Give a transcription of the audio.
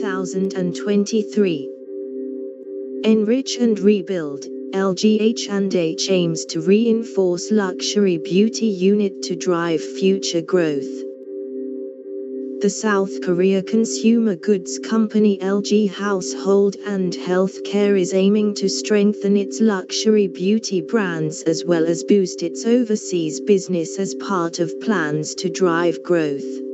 2023. Enrich and rebuild. LGH&H aims to reinforce luxury beauty unit to drive future growth. The South Korea consumer goods company LG Household and Healthcare is aiming to strengthen its luxury beauty brands as well as boost its overseas business as part of plans to drive growth.